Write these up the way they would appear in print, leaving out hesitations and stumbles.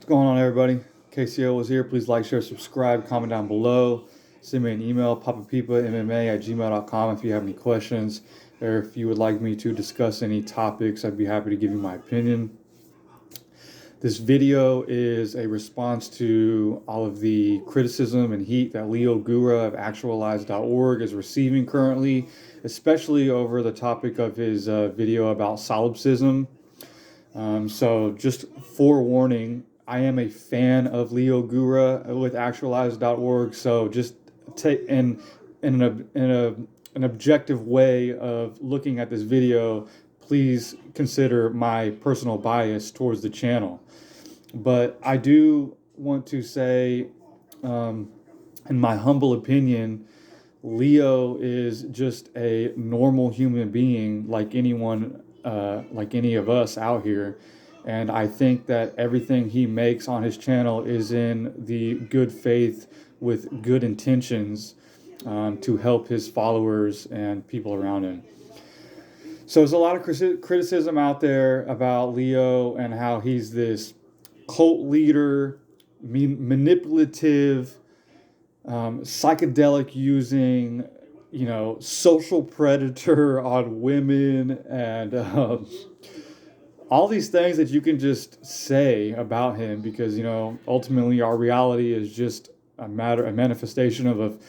What's going on, everybody? KCO was here. Please like, share, subscribe, comment down below. Send me an email, papapipa@gmail.com if you have any questions or if you would like me to discuss any topics. I'd be happy to give you my opinion. This video is a response to all of the criticism and heat that Leo Gura of actualize.org is receiving currently, especially over the topic of his video about solipsism. So just forewarning, I am a fan of Leo Gura with actualize.org. So just take an objective way of looking at this video, please consider my personal bias towards the channel. But I do want to say, in my humble opinion, Leo is just a normal human being like anyone, like any of us out here. And I think that everything he makes on his channel is in the good faith with good intentions, to help his followers and people around him. So there's a lot of criticism out there about Leo and how he's this cult leader, manipulative, psychedelic using, social predator on women, and all these things that you can just say about him because, ultimately our reality is just a manifestation of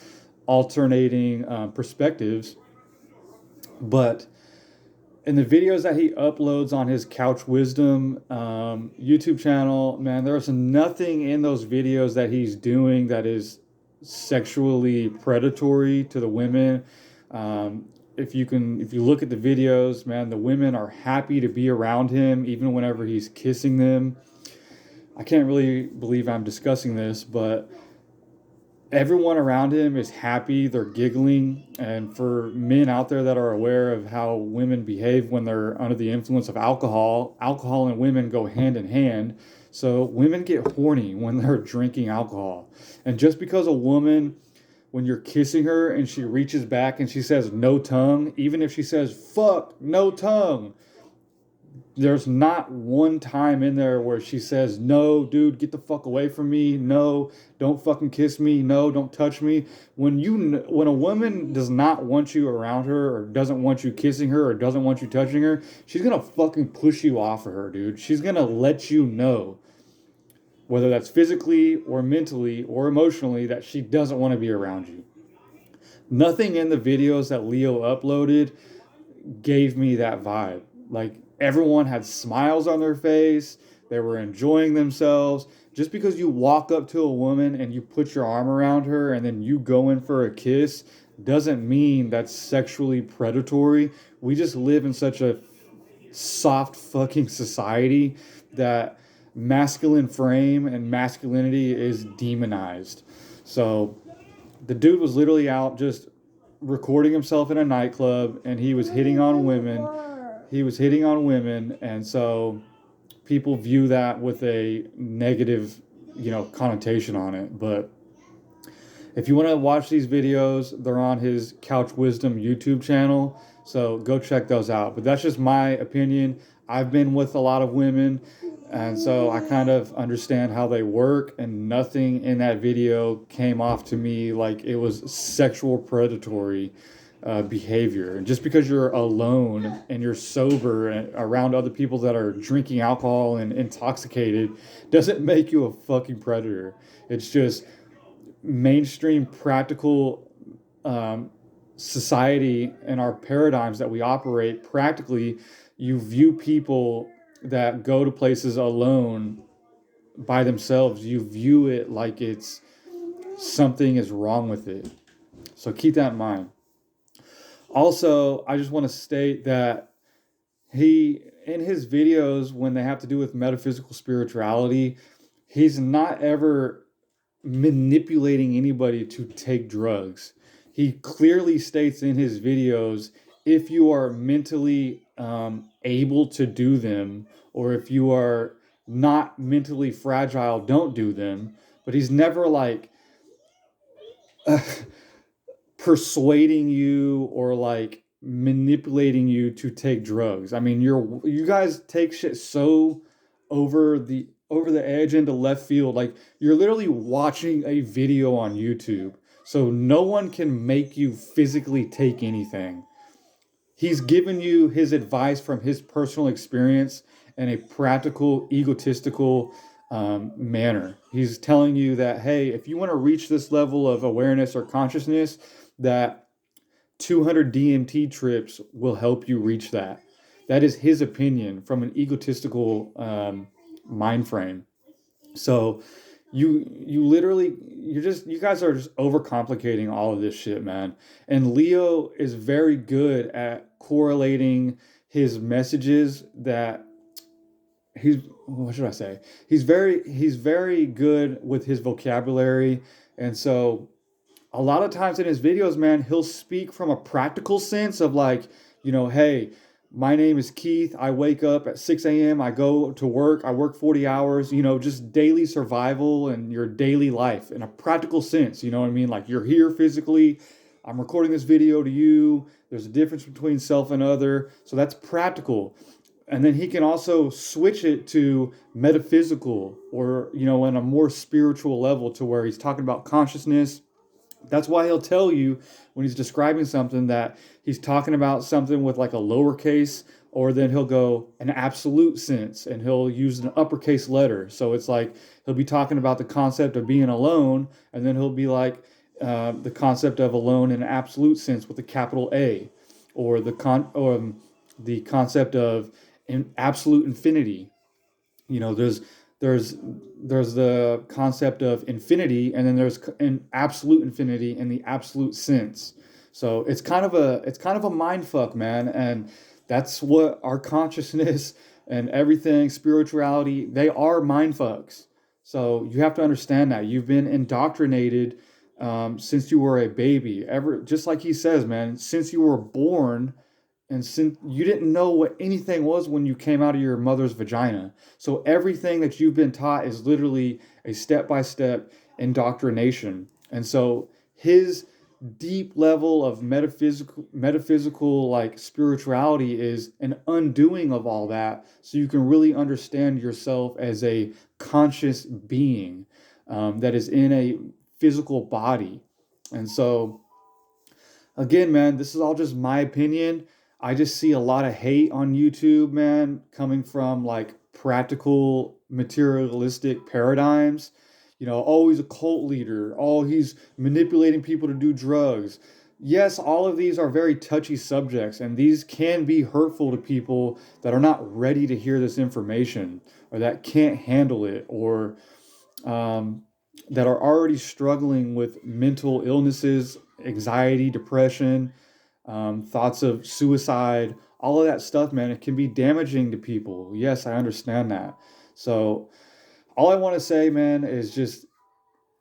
alternating perspectives. But in the videos that he uploads on his Couch Wisdom YouTube channel, man, there's nothing in those videos that he's doing that is sexually predatory to the women. If you look at the videos, man, the women are happy to be around him, even whenever he's kissing them. I can't really believe I'm discussing this, but everyone around him is happy, they're giggling. And for men out there that are aware of how women behave when they're under the influence of alcohol and women go hand in hand. So women get horny when they're drinking alcohol. And just because a woman, when you're kissing her and she reaches back and she says no tongue, even if she says fuck, no tongue, there's not one time in there where she says, no, dude, get the fuck away from me. No, don't fucking kiss me. No, don't touch me. When a woman does not want you around her or doesn't want you kissing her or doesn't want you touching her, she's going to fucking push you off of her, dude. She's going to let you know, whether that's physically or mentally or emotionally, that she doesn't want to be around you. Nothing in the videos that Leo uploaded gave me that vibe. Like, everyone had smiles on their face. They were enjoying themselves. Just because you walk up to a woman and you put your arm around her and then you go in for a kiss doesn't mean that's sexually predatory. We just live in such a soft fucking society that masculine frame and masculinity is demonized. So the dude was literally out just recording himself in a nightclub and he was hitting on women. And so people view that with a negative, connotation on it. But if you want to watch these videos, they're on his Couch Wisdom YouTube channel, so go check those out. But that's just my opinion. I've been with a lot of women, and so I kind of understand how they work, and nothing in that video came off to me like it was sexual predatory behavior. And just because you're alone and you're sober and around other people that are drinking alcohol and intoxicated doesn't make you a fucking predator. It's just mainstream practical society and our paradigms that we operate. Practically, you view people that go to places alone by themselves, you view it like it's something is wrong with it. So keep that in mind. Also, I just want to state that he, in his videos, when they have to do with metaphysical spirituality, he's not ever manipulating anybody to take drugs. He clearly states in his videos, if you are mentally able to do them, or if you are not mentally fragile, don't do them. But he's never like persuading you or like manipulating you to take drugs. I mean, you guys take shit so over the over the edge into left field. Like you're literally watching a video on YouTube. So no one can make you physically take anything. He's given you his advice from his personal experience in a practical, egotistical manner. He's telling you that, hey, if you want to reach this level of awareness or consciousness, that 200 DMT trips will help you reach that. That is his opinion from an egotistical mind frame. So you literally you guys are just overcomplicating all of this shit, man. And Leo is very good at correlating his messages that he's what should I say? He's very good with his vocabulary. And so a lot of times in his videos, man, he'll speak from a practical sense of like, hey, my name is Keith. I wake up at 6 a.m. I go to work. I work 40 hours, just daily survival and your daily life in a practical sense. You know what I mean? Like you're here physically. I'm recording this video to you. There's a difference between self and other. So that's practical. And then he can also switch it to metaphysical or, on a more spiritual level to where he's talking about consciousness. That's why he'll tell you when he's describing something that he's talking about something with like a lowercase, or then he'll go an absolute sense and he'll use an uppercase letter. So it's like he'll be talking about the concept of being alone, and then he'll be like the concept of alone in an absolute sense with a capital A, or the concept of absolute infinity. There's the concept of infinity, and then there's an absolute infinity in the absolute sense. So it's kind of a mind fuck, man. And that's what our consciousness and everything, spirituality, they are mind fucks. So you have to understand that you've been indoctrinated since you were a baby. Ever, just like he says, man, since you were born, and since you didn't know what anything was when you came out of your mother's vagina. So everything that you've been taught is literally a step-by-step indoctrination. And so his deep level of metaphysical like spirituality is an undoing of all that, so you can really understand yourself as a conscious being that is in a physical body. And so again, man, this is all just my opinion. I just see a lot of hate on YouTube, man, coming from like practical, materialistic paradigms. Oh, he's a cult leader. Oh, he's manipulating people to do drugs. Yes, all of these are very touchy subjects, and these can be hurtful to people that are not ready to hear this information, or that can't handle it, or um, that are already struggling with mental illnesses, anxiety, depression, thoughts of suicide, all of that stuff, man. It can be damaging to people. Yes, I understand that. So, all I want to say, man, is just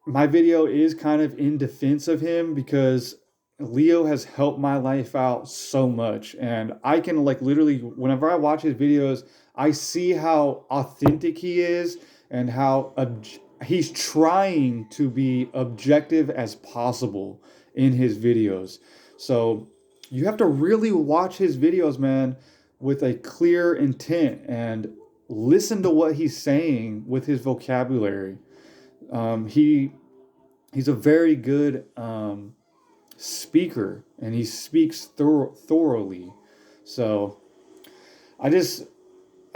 my video is kind of in defense of him because Leo has helped my life out so much. And I can, like, literally, whenever I watch his videos, I see how authentic he is and how he's trying to be objective as possible in his videos. So you have to really watch his videos, man, with a clear intent and listen to what he's saying with his vocabulary. He's a very good speaker, and he speaks thoroughly. So I just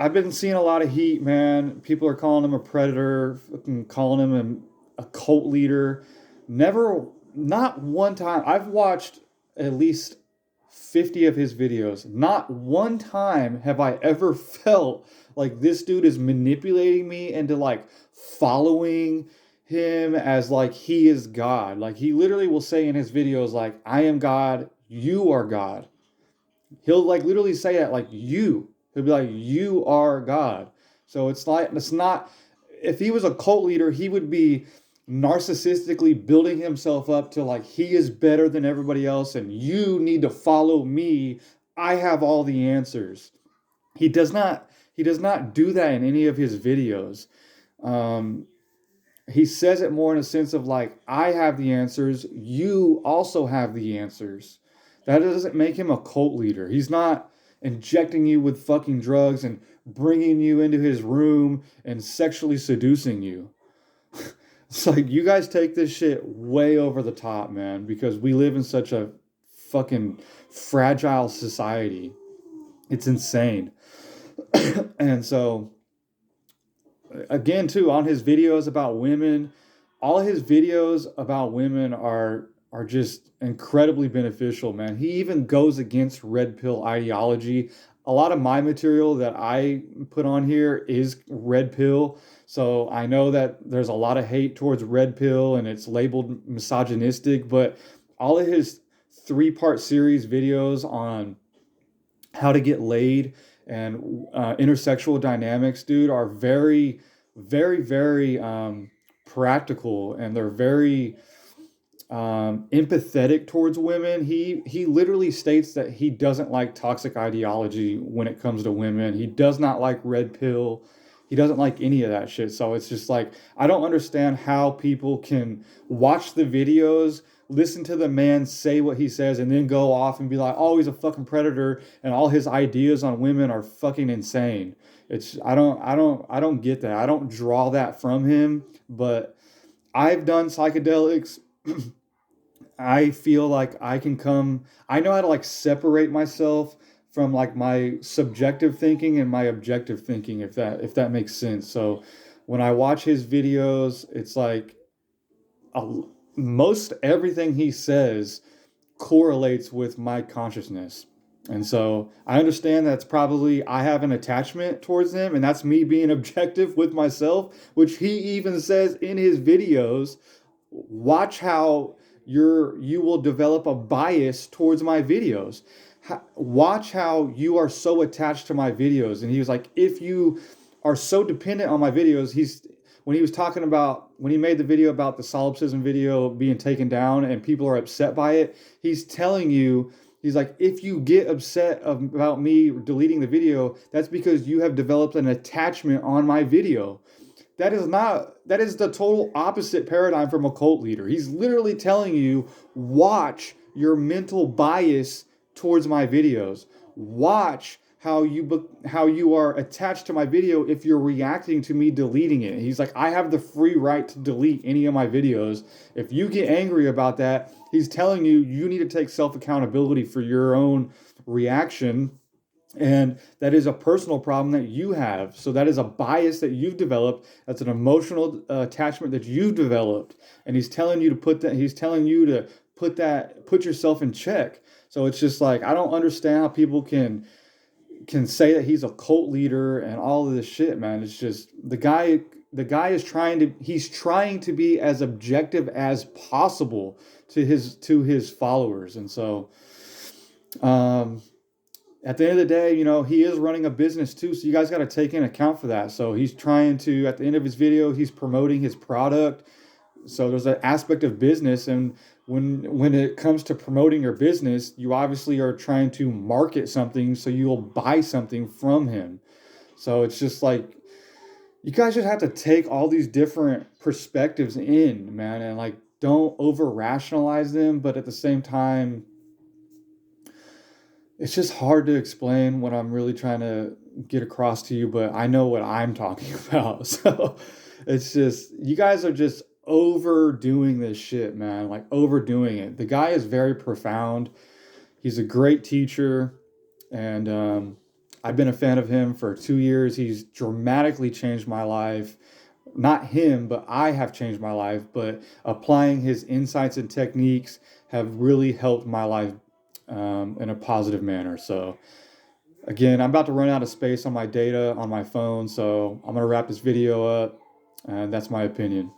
I've been seeing a lot of heat, man. People are calling him a predator, fucking calling him a cult leader. Never, not one time. I've watched at least 50 of his videos. Not one time have I ever felt like this dude is manipulating me into like following him as like he is God. Like he literally will say in his videos like I am God, you are God. He'll like literally say that like you. He'll be like you are God. So it's like it's not if he was a cult leader, he would be narcissistically building himself up to like he is better than everybody else and you need to follow me. I have all the answers. He does not do that in any of his videos. Um, he says it more in a sense of like I have the answers, you also have the answers. That doesn't make him a cult leader. He's not injecting you with fucking drugs and bringing you into his room and sexually seducing you. It's like you guys take this shit way over the top, man, because we live in such a fucking fragile society. It's insane. And so again too, on his videos about women, all his videos about women are just incredibly beneficial, man. He even goes against red pill ideology. A lot of my material that I put on here is red pill, so I know that there's a lot of hate towards red pill and it's labeled misogynistic, but all of his three-part series videos on how to get laid and intersexual dynamics, dude, are very, very, very practical, and they're very empathetic towards women. He literally states that he doesn't like toxic ideology when it comes to women. He does not like red pill. He doesn't like any of that shit. So it's just like I don't understand how people can watch the videos, listen to the man say what he says, and then go off and be like, "Oh, he's a fucking predator," and all his ideas on women are fucking insane. It's I don't get that. I don't draw that from him, but I've done psychedelics. I feel like I know how to like separate myself from like my subjective thinking and my objective thinking, if that makes sense. So when I watch his videos, it's like a, most everything he says correlates with my consciousness. And so I understand that's probably I have an attachment towards him, and that's me being objective with myself, which he even says in his videos. Watch how you will develop a bias towards my videos. Watch how you are so attached to my videos. And he was like, if you are so dependent on my videos, when he was talking about when he made the video about the solipsism video being taken down and people are upset by it, he's telling you, he's like, if you get upset about me deleting the video, that's because you have developed an attachment on my video. That is the total opposite paradigm from a cult leader. He's literally telling you, watch your mental bias towards my videos. Watch how you are attached to my video if you're reacting to me deleting it. He's like, I have the free right to delete any of my videos. If you get angry about that, he's telling you you need to take self accountability for your own reaction, and that is a personal problem that you have. So that is a bias that you've developed. That's an emotional attachment that you've developed. And he's telling you to put yourself in check. So it's just like, I don't understand how people can say that he's a cult leader and all of this shit, man. It's just the guy is he's trying to be as objective as possible to his followers. And so, um, at the end of the day, he is running a business too, so you guys got to take in account for that. So he's trying to, at the end of his video, he's promoting his product. So there's an aspect of business, and when it comes to promoting your business, you obviously are trying to market something, so you'll buy something from him. So it's just like you guys just have to take all these different perspectives in, man, and like don't over rationalize them, but at the same time it's just hard to explain what I'm really trying to get across to you, but I know what I'm talking about. So it's just, you guys are just overdoing this shit, man. Like overdoing it. The guy is very profound. He's a great teacher. And I've been a fan of him for 2 years. He's dramatically changed my life. Not him, but I have changed my life. But applying his insights and techniques have really helped my life in a positive manner. So, again, I'm about to run out of space on my data on my phone. So, I'm going to wrap this video up. And that's my opinion.